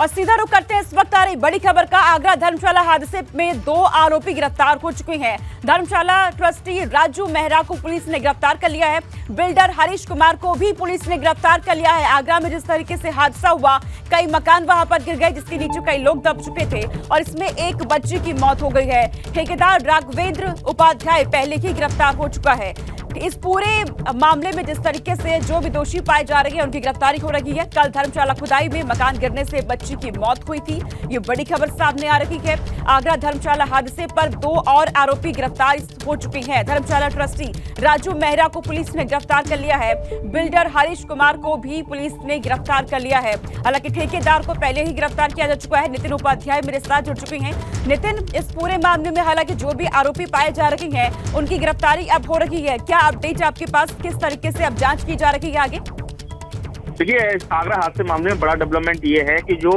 और सीधा रुख करते हैं इस वक्त आ रही बड़ी खबर का। आगरा धर्मशाला हादसे में 2 आरोपी गिरफ्तार हो चुके हैं। धर्मशाला ट्रस्टी राजू मेहरा को पुलिस ने गिरफ्तार कर लिया है। बिल्डर हरीश कुमार को भी पुलिस ने गिरफ्तार कर लिया है। आगरा में जिस तरीके से हादसा हुआ, कई मकान वहां पर गिर गए जिसके नीचे कई लोग दब चुके थे और इसमें एक बच्ची की मौत हो गई है। ठेकेदार राघवेंद्र उपाध्याय पहले ही गिरफ्तार हो चुका है। इस पूरे मामले में जिस तरीके से जो भी दोषी पाए जा रहे हैं उनकी गिरफ्तारी हो रही है। कल धर्मशाला खुदाई में मकान गिरने से बच्ची की मौत हुई थी, ये बड़ी खबर सामने आ रही है। आगरा धर्मशाला हादसे पर 2 और आरोपी गिरफ्तार हो चुके हैं। धर्मशाला ट्रस्टी राजू मेहरा को पुलिस ने गिरफ्तार कर लिया है। बिल्डर हरीश कुमार को भी पुलिस ने गिरफ्तार कर लिया है। हालांकि ठेकेदार को पहले ही गिरफ्तार किया जा चुका है। नितिन उपाध्याय मेरे साथ जुड़ चुके हैं। नितिन, इस पूरे मामले में हालांकि जो भी आरोपी पाए जा रहे हैं उनकी गिरफ्तारी अब हो रही है, क्या अपडेट आपके पास, किस तरीके से अब जांच की जा रही है आगे? देखिए, आगरा हादसे मामले में बड़ा डेवलपमेंट ये है कि जो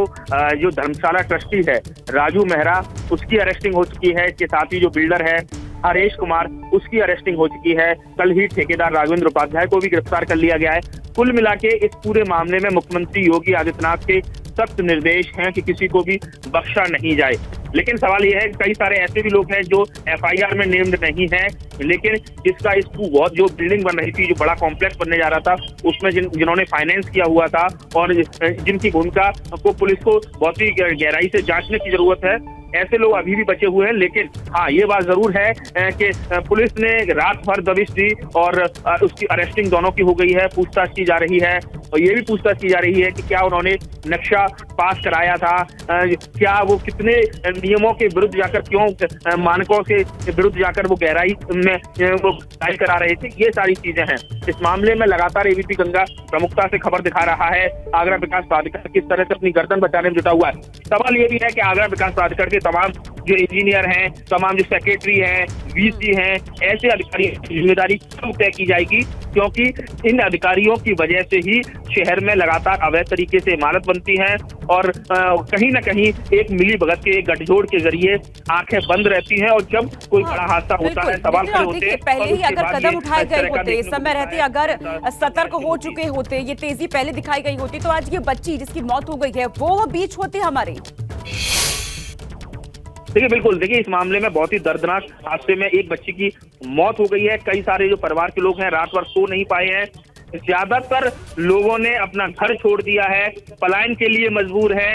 धर्मशाला ट्रस्टी है राजू मेहरा, उसकी अरेस्टिंग हो चुकी है। इसके साथ ही जो बिल्डर है हरीश कुमार, उसकी अरेस्टिंग हो चुकी है। कल ही ठेकेदार राघवेंद्र उपाध्याय को भी गिरफ्तार कर लिया गया है। कुल मिला के इस पूरे मामले में मुख्यमंत्री योगी आदित्यनाथ के सख्त निर्देश हैं कि किसी को भी बख्शा नहीं जाए। लेकिन सवाल यह है कि कई सारे ऐसे भी लोग हैं जो एफआईआर में नेम्ड नहीं है, लेकिन जिसका इस जो बिल्डिंग बन रही थी, जो बड़ा कॉम्प्लेक्स बनने जा रहा था, उसमें जिन्होंने फाइनेंस किया हुआ था और जिनकी भूमिका को पुलिस को बहुत ही गहराई से जांचने की जरूरत है, ऐसे लोग अभी भी बचे हुए हैं। लेकिन हाँ, ये बात जरूर है कि पुलिस ने रात भर दबिश दी और उसकी अरेस्टिंग दोनों की हो गई है। पूछताछ की जा रही है और ये भी पूछताछ की जा रही है कि क्या उन्होंने नक्शा पास कराया था, क्या वो कितने नियमों के विरुद्ध जाकर, क्यों मानकों के विरुद्ध जाकर वो गहराई में वो कार्य करा रहे थे। ये सारी चीजें हैं। इस मामले में लगातार एबीपी गंगा प्रमुखता से खबर दिखा रहा है। आगरा विकास प्राधिकरण किस तरह से अपनी गर्दन बचाने में जुटा हुआ है। सवाल ये भी है कि आगरा विकास प्राधिकरण के तमाम जो इंजीनियर हैं, तमाम जो सेक्रेटरी हैं, वीसी हैं, ऐसे अधिकारी की जिम्मेदारी कब तय की जाएगी, क्योंकि इन अधिकारियों की वजह से ही शहर में लगातार अवैध तरीके से इमारत बनती हैं और कहीं ना कहीं एक मिली भगत के गठजोड़ के जरिए आंखें बंद रहती हैं। और जब कोई बड़ा हादसा होता है, सवाल खड़े होते हैं। पहले ही अगर कदम उठाए गए होते, इस समय रहते, अगर सतर्क हो चुके होते, ये तेजी पहले दिखाई गई होती, तो आज ये बच्ची जिसकी मौत हो गई है वो बीच होती हमारे। देखिए, बिल्कुल, देखिए, इस मामले में बहुत ही दर्दनाक हादसे में एक बच्ची की मौत हो गई है। कई सारे जो परिवार के लोग हैं रात भर सो नहीं पाए हैं। ज्यादातर लोगों ने अपना घर छोड़ दिया है, पलायन के लिए मजबूर है।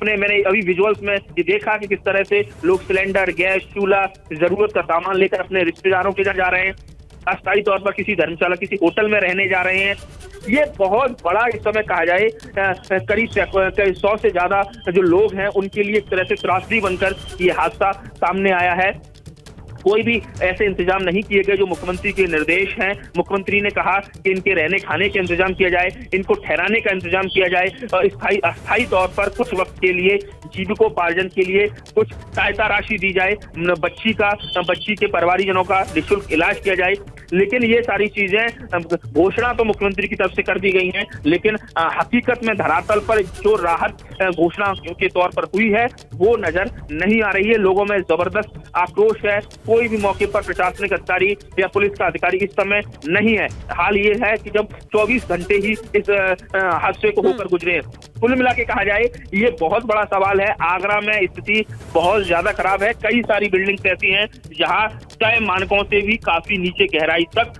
मैंने अभी विजुअल्स में ये देखा कि किस तरह से लोग सिलेंडर, गैस, चूल्हा, जरूरत का सामान लेकर अपने रिश्तेदारों के घर जा रहे हैं। अस्थायी तौर पर किसी धर्मशाला, किसी होटल में रहने जा रहे हैं। ये बहुत बड़ा, इस समय कहा जाए करीब 100 से ज्यादा जो लोग हैं उनके लिए एक तरह से त्रासदी बनकर ये हादसा सामने आया है। कोई भी ऐसे इंतजाम नहीं किए गए जो मुख्यमंत्री के निर्देश हैं। मुख्यमंत्री ने कहा कि इनके रहने खाने का इंतजाम किया जाए, इनको ठहराने का इंतजाम किया जाए और अस्थायी तौर पर कुछ वक्त के लिए जीविकोपार्जन के लिए कुछ सहायता राशि दी जाए, बच्ची के परिवारजनों का निःशुल्क इलाज किया जाए। लेकिन ये सारी चीजें घोषणा तो मुख्यमंत्री की तरफ से कर दी गई हैं, लेकिन हकीकत में धरातल पर जो राहत घोषणा के तौर पर हुई है वो नजर नहीं आ रही है। लोगों में जबरदस्त आक्रोश है। कोई भी मौके पर प्रशासनिक अधिकारी या पुलिस का अधिकारी इस समय नहीं है। हाल ये है कि जब 24 घंटे ही इस हादसे को होकर गुजरे हैं। कुल मिला के कहा जाए, ये बहुत बड़ा सवाल है। आगरा में स्थिति बहुत ज्यादा खराब है। कई सारी बिल्डिंग्स ऐसी हैं जहां तय मानकों से भी काफी नीचे गहराई तक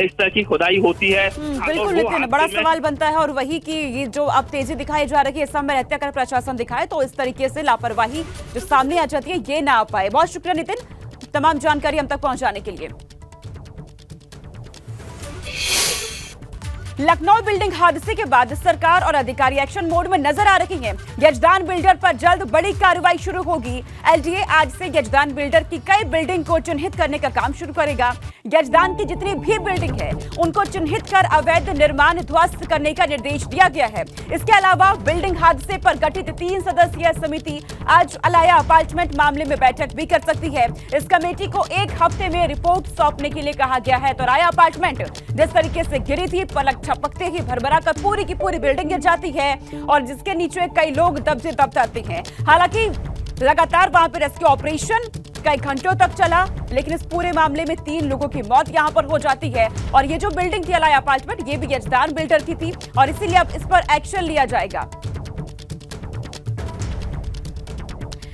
इस तरह की खुदाई होती है। बिल्कुल नितिन, बड़ा सवाल बनता है और वही कि ये जो अब तेजी दिखाई जा रही है, इस समय रहते अगर प्रशासन दिखाए तो इस तरीके से लापरवाही जो सामने आ जाती है ये ना आ पाए। बहुत शुक्रिया नितिन, तमाम जानकारी हम तक पहुंचाने के लिए। लखनऊ बिल्डिंग हादसे के बाद सरकार और अधिकारी एक्शन मोड में नजर आ रही हैं। यजदान बिल्डर पर जल्द बड़ी कार्रवाई शुरू होगी। एलडीए आज से यजदान बिल्डर की कई बिल्डिंग को चिन्हित करने का काम शुरू करेगा। यजदान की जितनी भी बिल्डिंग है उनको चिन्हित कर अवैध निर्माण ध्वस्त करने का निर्देश दिया गया है। इसके अलावा बिल्डिंग हादसे पर गठित 3 सदस्यीय समिति आज अलाया अपार्टमेंट मामले में बैठक भी कर सकती है। इस कमेटी को 1 हफ्ते में रिपोर्ट सौंपने के लिए कहा गया है। तो अलाया अपार्टमेंट जिस तरीके से गिरी थी, पलक झपकते ही भरभरा कर पूरी की पूरी बिल्डिंग गिर जाती है और जिसके नीचे कई लोग दब से दब जाते हैं। हालांकि लगातार वहां पर रेस्क्यू ऑपरेशन कई घंटों तक चला, लेकिन इस पूरे मामले में 3 लोगों की मौत यहां पर हो जाती है। और ये जो बिल्डिंग थी अलाया अपार्टमेंट, ये भी यजदान बिल्डर की थी और इसीलिए अब इस पर एक्शन लिया जाएगा।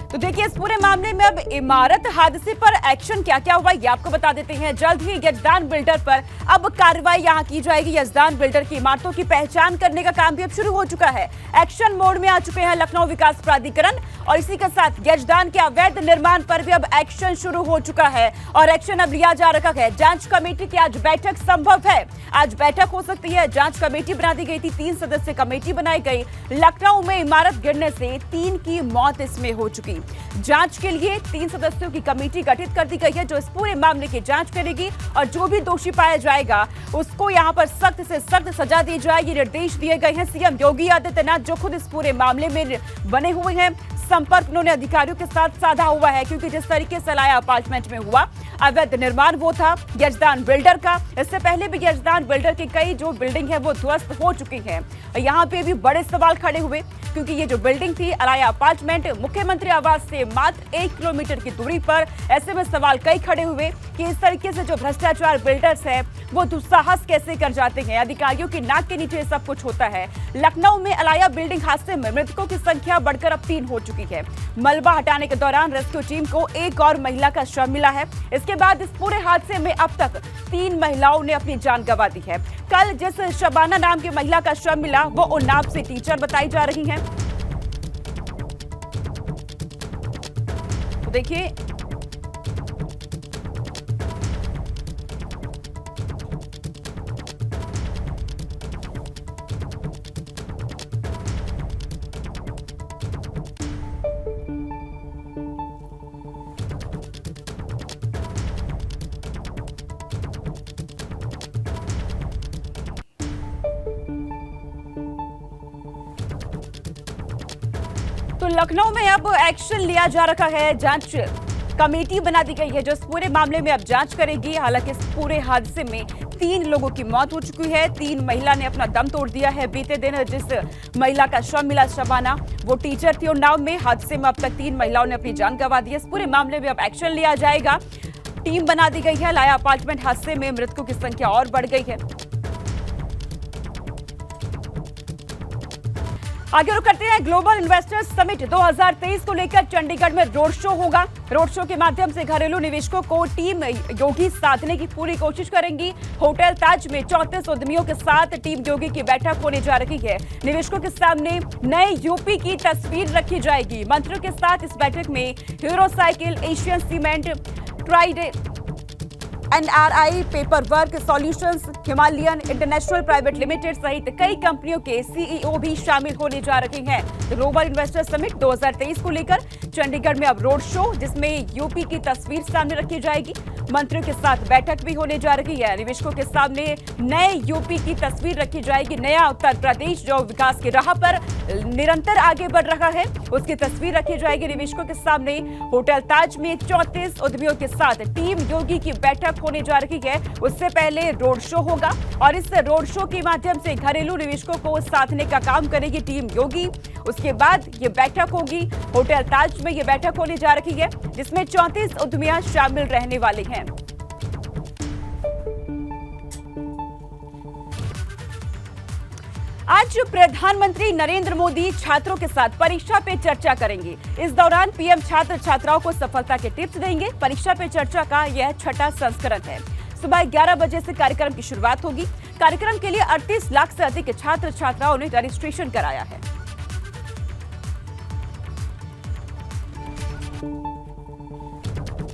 तो देखिए इस पूरे मामले में अब इमारत हादसे पर एक्शन क्या क्या हुआ ये आपको बता देते हैं। जल्द ही यजदान बिल्डर पर अब कार्रवाई यहां की जाएगी। यजदान बिल्डर की इमारतों की पहचान करने का काम भी अब शुरू हो चुका है। एक्शन मोड में आ चुके हैं लखनऊ विकास प्राधिकरण और इसी के साथ यजदान के अवैध निर्माण पर भी अब एक्शन शुरू हो चुका है और एक्शन अब लिया जा रखा है। जांच कमेटी की आज बैठक संभव है, आज बैठक हो सकती है। जांच कमेटी बना दी गई थी, 3 सदस्यीय कमेटी बनाई गई। लखनऊ में इमारत गिरने से 3 की मौत इसमें हो चुकी। जांच के लिए 3 सदस्यों की कमेटी गठित कर दी गई है जो इस पूरे मामले की जांच करेगी और जो भी दोषी पाया जाएगा उसको यहां पर सख्त से सख्त सजा दी जाए, ये निर्देश दिए गए हैं। सीएम योगी आदित्यनाथ जो खुद इस पूरे मामले में बने हुए हैं, संपर्क उन्होंने अधिकारियों के साथ साधा हुआ है क्योंकि जिस तरीके से लाया अपार्टमेंट में हुआ अवैध निर्माण वो था यजदान बिल्डर का। इससे पहले भी यजदान बिल्डर की कई जो बिल्डिंग है वो ध्वस्त हो चुकी है। यहाँ पे भी बड़े सवाल खड़े हुए क्योंकि ये जो बिल्डिंग थी अलाया अपार्टमेंट मुख्यमंत्री आवास से मात्र 1 किलोमीटर की दूरी पर। ऐसे में सवाल कई खड़े हुए कि इस तरीके से जो भ्रष्टाचार बिल्डर्स है वो दुस्साहस कैसे कर जाते हैं, अधिकारियों की नाक के नीचे सब कुछ होता है। लखनऊ में अलाया बिल्डिंग हादसे में मृतकों की संख्या बढ़कर अब 3 हो चुकी है। मलबा हटाने के दौरान रेस्क्यू टीम को एक और महिला का शव मिला है। इसके बाद इस पूरे हादसे में अब तक 3 महिलाओं ने अपनी जान गंवा दी है। कल जिस शबाना नाम की महिला का शव मिला वो उन्नाव से टीचर बताई जा रही हैं। तो देखिए तो लखनऊ में अब एक्शन लिया जा रखा है। जांच कमेटी बना दी गई है जो इस पूरे मामले में अब जांच करेगी। हालांकि इस पूरे हादसे में 3 लोगों की मौत हो चुकी है। 3 महिला ने अपना दम तोड़ दिया है। बीते दिन जिस महिला का शव मिला शबाना वो टीचर थी उन्नाव में। हादसे में अब तक 3 महिलाओं ने अपनी जान गंवा दी है। इस पूरे मामले में अब एक्शन लिया जाएगा। टीम बना दी गई है। लाया अपार्टमेंट हादसे में मृतकों की संख्या और बढ़ गई है। आगे रुक करते हैं। ग्लोबल इन्वेस्टर्स समिट 2023 को लेकर चंडीगढ़ में रोड शो होगा। रोड शो के माध्यम से घरेलू निवेशकों को टीम योगी साधने की पूरी कोशिश करेंगी। होटल ताज में 34 उद्यमियों के साथ टीम योगी की बैठक होने जा रही है। निवेशकों के सामने नए यूपी की तस्वीर रखी जाएगी। मंत्रियों के साथ इस बैठक में hero cycle, Asian cement, tried, NRI paper work solutions, Himalayan international private limited सहित कई कंपनियों के CEO भी शामिल होने जा रहे हैं। ग्लोबल इन्वेस्टर समिट 2023 को लेकर चंडीगढ़ में अब रोड शो जिसमें यूपी की तस्वीर सामने रखी जाएगी। मंत्रियों के साथ बैठक भी होने जा रही है। निवेशकों के सामने नए यूपी की तस्वीर रखी जाएगी। नया उत्तर प्रदेश जो विकास की राह पर निरंतर आगे बढ़ रहा है उसकी तस्वीर रखी जाएगी निवेशकों के सामने। होटल ताज में 34 उद्यमियों के साथ टीम योगी की बैठक होने जा रही है। उससे पहले रोड शो होगा और इस रोड शो के माध्यम से घरेलू निवेशकों को साधने का काम करेगी टीम योगी। उसके बाद ये बैठक होगी। होटल ताज में ये बैठक होने जा रही है जिसमें 34 उद्यमियां शामिल रहने वाले हैं। आज प्रधानमंत्री नरेंद्र मोदी छात्रों के साथ परीक्षा पे चर्चा करेंगे। इस दौरान पीएम छात्र छात्राओं को सफलता के टिप्स देंगे। परीक्षा पे चर्चा का यह 6वां संस्करण है। सुबह 11 बजे से कार्यक्रम की शुरुआत होगी। कार्यक्रम के लिए 38 लाख से अधिक छात्र छात्राओं ने रजिस्ट्रेशन कराया है।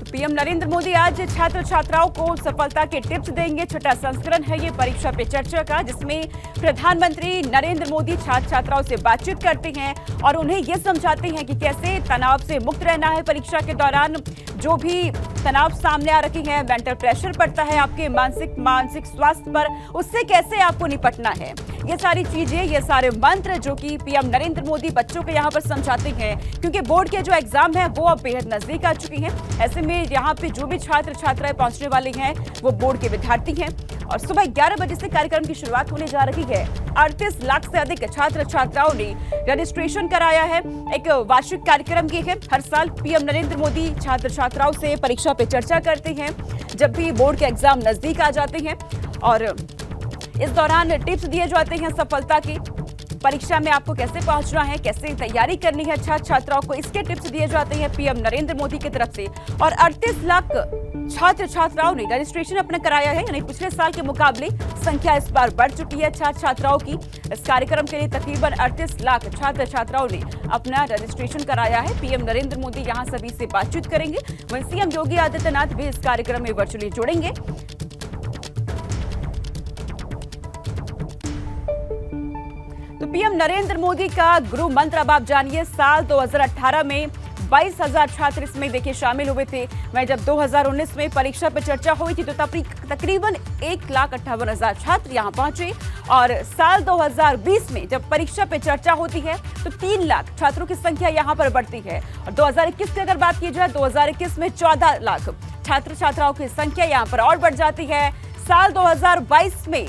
पीएम नरेंद्र मोदी आज छात्र छात्राओं को सफलता के टिप्स देंगे। 6वां संस्करण है ये परीक्षा पे चर्चा का जिसमें प्रधानमंत्री नरेंद्र मोदी छात्र छात्राओं से बातचीत करते हैं और उन्हें ये समझाते हैं कि कैसे तनाव से मुक्त रहना है। परीक्षा के दौरान जो भी तनाव सामने आ रही है, मेंटल प्रेशर पड़ता है आपके मानसिक स्वास्थ्य पर, उससे कैसे आपको निपटना है, ये सारी चीजें, ये सारे मंत्र जो कि पीएम नरेंद्र मोदी बच्चों को यहाँ पर समझाते हैं क्योंकि बोर्ड के जो एग्जाम है वो अब बेहद नजदीक आ चुकी हैं। ऐसे में यहाँ पे जो भी छात्र छात्राएं पहुंचने वाले हैं वो बोर्ड के विद्यार्थी हैं और सुबह 11 बजे से कार्यक्रम की शुरुआत होने जा रही है। 38 लाख से अधिक छात्र छात्राओं ने रजिस्ट्रेशन कराया है। एक वार्षिक कार्यक्रम ये है। हर साल पीएम नरेंद्र मोदी छात्र छात्राओं से परीक्षा पे चर्चा करते हैं जब भी बोर्ड के एग्जाम नजदीक आ जाते हैं और इस दौरान टिप्स दिए जाते हैं सफलता के। परीक्षा में आपको कैसे पहुंचना है, कैसे तैयारी करनी है छात्र छात्राओं को, इसके टिप्स दिए जाते हैं पीएम नरेंद्र मोदी की तरफ से। और 38 लाख छात्र छात्राओं ने रजिस्ट्रेशन अपना कराया है, यानी पिछले साल के मुकाबले संख्या इस बार बढ़ चुकी है छात्र छात्राओं की। इस कार्यक्रम के लिए तकरीबन 38 लाख छात्र छात्राओं ने अपना रजिस्ट्रेशन कराया है। पीएम नरेंद्र मोदी यहां सभी से बातचीत करेंगे। वहीं सीएम योगी आदित्यनाथ भी इस कार्यक्रम में वर्चुअली जुड़ेंगे। तो पीएम नरेंद्र मोदी का गुरु मंत्र अब आप जानिए। साल 2018 में 22,000 छात्र इसमें देखिए शामिल हुए थे। वहीं जब 2019 में परीक्षा पर चर्चा हुई थी तो तकरीबन 1,58,000 छात्र यहां पहुंचे। और साल 2020 में जब परीक्षा पे चर्चा होती है तो 3 लाख छात्रों की संख्या यहां पर बढ़ती है। और 2021 की अगर बात की जाए, 2021 में 14 लाख छात्र छात्राओं की संख्या यहां पर और बढ़ जाती है। साल 2022 में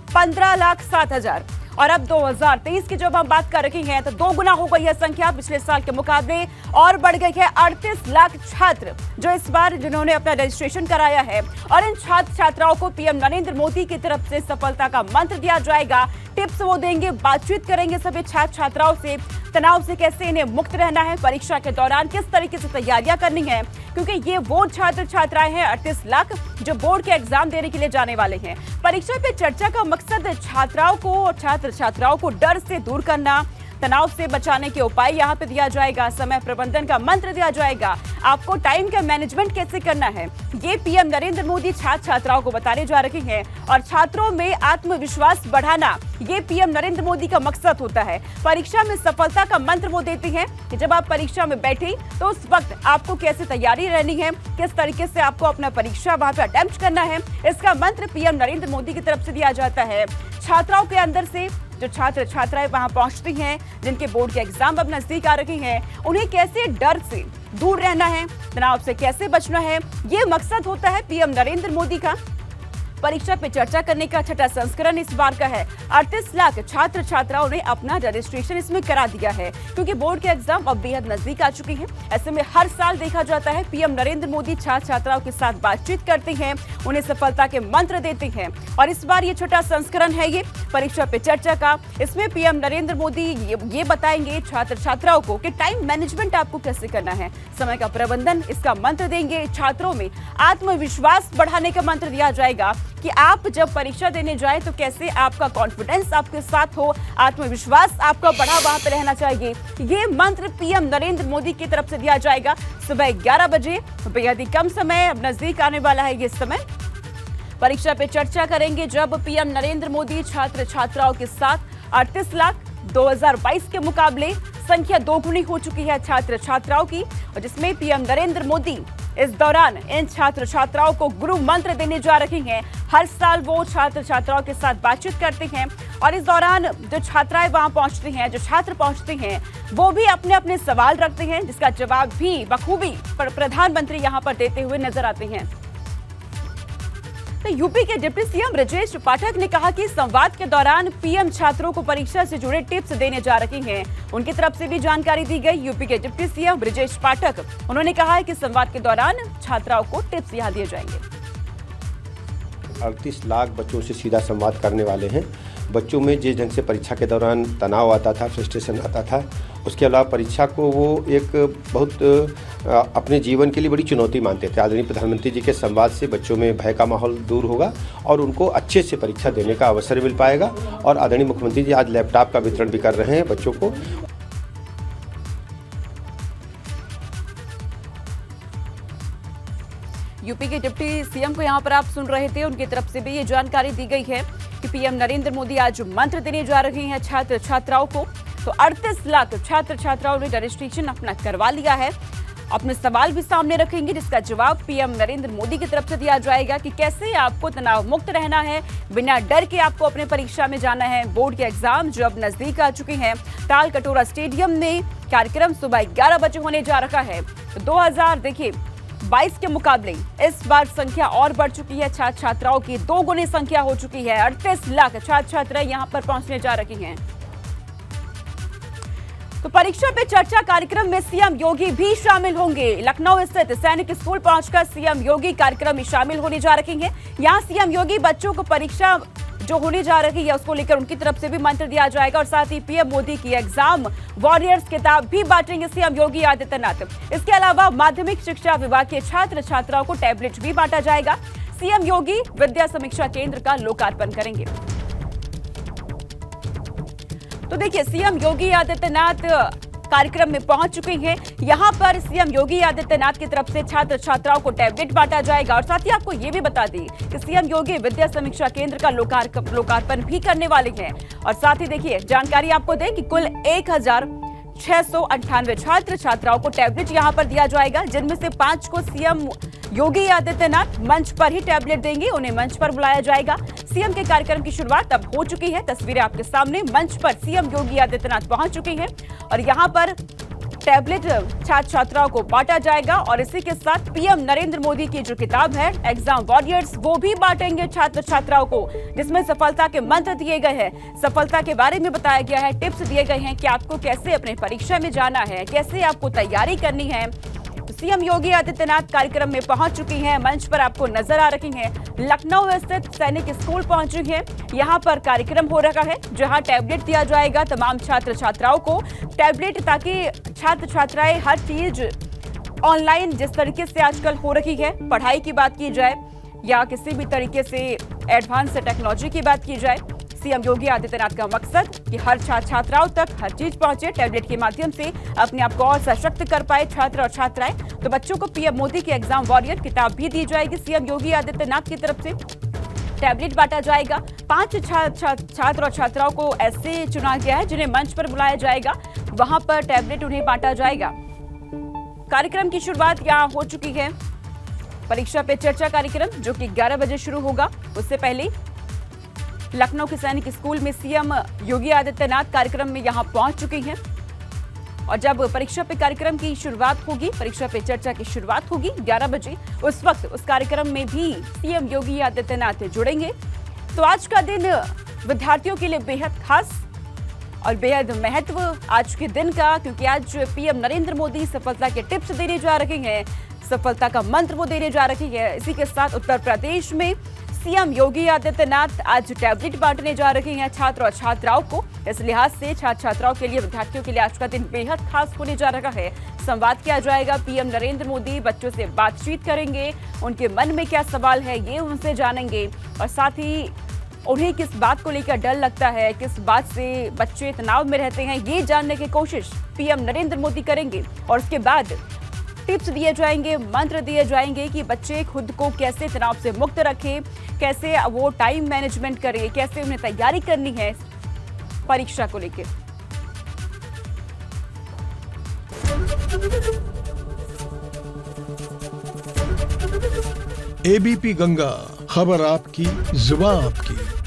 15,07,000 और अब 2023 की जब हम बात कर रहे हैं तो 2 गुना हो गई है संख्या पिछले साल के मुकाबले और बढ़ गई है। 38 लाख छात्र जो इस बार जिन्होंने अपना रजिस्ट्रेशन कराया है। और इन छात्र छात्राओं को पीएम नरेंद्र मोदी की तरफ से सफलता का मंत्र दिया जाएगा। टिप्स वो देंगे, बातचीत करेंगे सभी छात्र छात्राओं से, तनाव से कैसे इन्हें मुक्त रहना है, परीक्षा के दौरान किस तरीके से तैयारियां करनी है, क्योंकि ये वो छात्र छात्राएं हैं 38 लाख जो बोर्ड के एग्जाम देने के लिए जाने वाले हैं। परीक्षा पे चर्चा का मकसद छात्राओं को और छात्र छात्राओं को डर से दूर करना, तनाव से बचाने के उपाय यहाँ पे दिया जाएगा, समय प्रबंधन का मंत्र दिया जाएगा, आपको टाइम का मैनेजमेंट कैसे करना है, ये पीएम नरेंद्र मोदी छात्र छात्राओं को बताने जा रहे हैं। और छात्रों में आत्मविश्वास बढ़ाना ये पीएम नरेंद्र मोदी का मकसद होता है। परीक्षा में सफलता का मंत्र वो देते हैं कि जब आप परीक्षा में बैठे तो उस वक्त आपको कैसे तैयारी रहनी है, किस तरीके से आपको अपना परीक्षा वहां पे अटेम्प्ट करना है, इसका मंत्र पीएम नरेंद्र मोदी की तरफ से दिया जाता है। छात्राओं के अंदर से जो छात्र छात्राएं वहां पहुंचती हैं, जिनके बोर्ड के एग्जाम अब नजदीक आ रहे हैं, उन्हें कैसे डर से दूर रहना है, तनाव से कैसे बचना है, ये मकसद होता है पीएम नरेंद्र मोदी का। परीक्षा पे चर्चा करने का छठा संस्करण इस बार का है। 38 लाख छात्र छात्राओं ने अपना रजिस्ट्रेशन इसमें करा दिया है, क्योंकि बोर्ड के एग्जाम अब बेहद नजदीक आ चुके हैं। ऐसे में हर साल देखा जाता है पीएम नरेंद्र मोदी छात्र छात्राओं के साथ बातचीत करते हैं, उन्हें सफलता के मंत्र देते हैं। और इस बार ये छठा संस्करण है ये परीक्षा पे चर्चा का। इसमें पीएम नरेंद्र मोदी ये बताएंगे छात्र छात्राओं को कि टाइम मैनेजमेंट आपको कैसे करना है, समय का प्रबंधन, इसका मंत्र देंगे। छात्रों में आत्मविश्वास बढ़ाने का मंत्र दिया जाएगा कि आप जब परीक्षा देने जाएं तो कैसे आपका कॉन्फिडेंस आपके साथ हो, आत्मविश्वास आपका बढ़ा वहां पर रहना चाहिए। ये मंत्र पीएम नरेंद्र मोदी की तरफ से दिया जाएगा। सुबह 11 बजे, बेहद ही कम समय अब नजदीक आने वाला है। ये समय परीक्षा पे चर्चा करेंगे जब पीएम नरेंद्र मोदी छात्र छात्राओं के साथ। 38 लाख 2022 के मुकाबले संख्या 2 गुनी हो चुकी है छात्र छात्राओं की, और जिसमें पीएम नरेंद्र मोदी इस दौरान इन छात्र छात्राओं को गुरु मंत्र देने जा रहे हैं। हर साल वो छात्र छात्राओं के साथ बातचीत करते हैं और इस दौरान जो छात्राएं वहां पहुंचती हैं, जो छात्र पहुंचते हैं, वो भी अपने अपने सवाल रखते हैं, जिसका जवाब भी बखूबी प्रधानमंत्री यहां पर देते हुए नजर आते हैं। तो यूपी के डिप्टी सीएम ब्रजेश पाठक ने कहा कि संवाद के दौरान पीएम छात्रों को परीक्षा से जुड़े टिप्स देने जा रहे हैं। उनकी तरफ से भी जानकारी दी गई। यूपी के डिप्टी सीएम ब्रजेश पाठक, उन्होंने कहा है कि संवाद के दौरान छात्राओं को टिप्स यहां दिए जाएंगे। 38 लाख बच्चों से सीधा संवाद करने वाले हैं। बच्चों में जिस ढंग से परीक्षा के दौरान तनाव आता था, फ्रस्ट्रेशन आता था, उसके अलावा परीक्षा को वो एक बहुत अपने जीवन के लिए बड़ी चुनौती मानते थे। आदरणीय प्रधानमंत्री जी के संवाद से बच्चों में भय का माहौल दूर होगा और उनको अच्छे से परीक्षा देने का अवसर मिल पाएगा। और आदरणीय मुख्यमंत्री जी आज लैपटॉप का वितरण भी कर रहे हैं बच्चों को। यूपी के डिप्टी सीएम को यहां पर आप सुन रहे थे, उनकी तरफ से भी ये जानकारी दी गई है कि पीएम नरेंद्र मोदी आज मंत्र देने जा रहे हैं छात्र छात्राओं को। तो 38 लाख छात्र छात्राओं ने रजिस्ट्रेशन अपना करवा लिया है। अपने सवाल भी सामने रखेंगे, जिसका जवाब पीएम नरेंद्र मोदी की तरफ से दिया जाएगा कि कैसे आपको तनाव मुक्त रहना है, बिना डर के आपको अपने परीक्षा में जाना है। बोर्ड के एग्जाम जो अब नजदीक आ चुके हैं, ताल कटोरा स्टेडियम में कार्यक्रम सुबह 11 बजे होने जा रहा है। तो 2022 के मुकाबले इस बार संख्या और बढ़ चुकी है। छात्र छात्राओं की 2 गुनी संख्या हो चुकी है। 38 लाख छात्र छात्राएं यहां पर पहुंचने जा रही हैं। तो परीक्षा पे चर्चा कार्यक्रम में सीएम योगी भी शामिल होंगे। लखनऊ स्थित सैनिक स्कूल पहुंचकर सीएम योगी कार्यक्रम में शामिल होने जा रहे हैं। यहां सीएम योगी बच्चों को परीक्षा जो होने जा रही है उसको लेकर उनकी तरफ से भी मंत्र दिया जाएगा और साथ ही पीएम मोदी की एग्जाम वॉरियर्स किताब भी बांटेंगे सीएम योगी आदित्यनाथ। इसके अलावा माध्यमिक शिक्षा विभाग के छात्र छात्राओं को टैबलेट भी बांटा जाएगा। सीएम योगी विद्या समीक्षा केंद्र का लोकार्पण करेंगे। तो देखिए, सीएम योगी आदित्यनाथ कार्यक्रम में पहुंच चुके हैं। यहां पर सीएम योगी आदित्यनाथ की तरफ से छात्र छात्राओं को टैबलेट बांटा जाएगा और साथ ही आपको ये भी बता दें कि सीएम योगी विद्या समीक्षा केंद्र का लोकार्पण भी करने वाले हैं। और साथ ही देखिए, जानकारी आपको दें कि कुल 1698 छात्र छात्राओं को टैबलेट यहां पर दिया जाएगा, जिनमें से 5 को सीएम योगी आदित्यनाथ मंच पर ही टैबलेट देंगे। उन्हें मंच पर बुलाया जाएगा। सीएम के कार्यक्रम की शुरुआत अब हो चुकी है। तस्वीरें आपके सामने। मंच पर सीएम योगी आदित्यनाथ पहुंच चुके हैं और यहां पर टैबलेट छात्र छात्राओं को बांटा जाएगा और इसी के साथ पीएम नरेंद्र मोदी की जो किताब है एग्जाम वॉरियर्स, वो भी बांटेंगे छात्र छात्राओं को, जिसमें सफलता के मंत्र दिए गए हैं, सफलता के बारे में बताया गया है, टिप्स दिए गए हैं कि आपको कैसे अपने परीक्षा में जाना है, कैसे आपको तैयारी करनी है। तो सीएम योगी आदित्यनाथ कार्यक्रम में पहुंच चुकी हैं। मंच पर आपको नजर आ रही हैं। लखनऊ स्थित सैनिक स्कूल पहुंची हैं। यहां पर कार्यक्रम हो रहा है जहां टैबलेट दिया जाएगा तमाम छात्र छात्राओं को टैबलेट, ताकि छात्र छात्राएं हर चीज ऑनलाइन जिस तरीके से आजकल हो रही है, पढ़ाई की बात की जाए या किसी भी तरीके से एडवांस टेक्नोलॉजी की बात की जाए, सीएम योगी आदित्यनाथ का मकसद कि हर छात्र छात्राओं तक हर चीज पहुंचे, टैबलेट के माध्यम से अपने आप को और सशक्त कर पाए छात्र और छात्राएं। तो बच्चों को पीएम मोदी की एग्जाम वॉरियर किताब भी दी जाएगी सीएम योगी आदित्यनाथ की तरफ से। टैबलेट बांटा जाएगा। 5 छात्र और छात्राओं को ऐसे चुना गया है जिन्हें मंच पर बुलाया जाएगा, वहां पर टैबलेट उन्हें बांटा जाएगा। कार्यक्रम की शुरुआत यहां हो चुकी है। परीक्षा पे चर्चा कार्यक्रम जो कि 11 बजे शुरू होगा, उससे पहले लखनऊ के सैनिक स्कूल में सीएम योगी आदित्यनाथ कार्यक्रम में यहां पहुंच चुके हैं और जब परीक्षा पे कार्यक्रम की शुरुआत होगी, परीक्षा पे चर्चा की शुरुआत होगी 11 बजे, उस वक्त उस कार्यक्रम में भी सीएम योगी आदित्यनाथ जुड़ेंगे। तो आज का दिन विद्यार्थियों के लिए बेहद खास और बेहद महत्व आज के दिन का, क्योंकि आज पीएम नरेंद्र मोदी सफलता के टिप्स देने जा रहे हैं, सफलता का मंत्र वो देने जा रही है। इसी के साथ उत्तर प्रदेश में सीएम योगी आदित्यनाथ आज टैबलेट बांटने जा रहे हैं छात्र और छात्राओं को। इस लिहाज से छात्र छात्राओं के लिए, विद्यार्थियों के लिए आज का दिन बेहद खास होने जा रहा है। संवाद किया जाएगा। पीएम नरेंद्र मोदी बच्चों से बातचीत करेंगे, उनके मन में क्या सवाल है ये उनसे जानेंगे और साथ ही उन्हें किस बात को लेकर डर लगता है, किस बात से बच्चे तनाव में रहते हैं, ये जानने की कोशिश पीएम नरेंद्र मोदी करेंगे। और उसके बाद टिप्स दिए जाएंगे, मंत्र दिए जाएंगे कि बच्चे खुद को कैसे तनाव से मुक्त रखें, कैसे वो टाइम मैनेजमेंट करें, कैसे उन्हें तैयारी करनी है परीक्षा को लेकर। एबीपी गंगा, खबर आपकी, जुबान आपकी।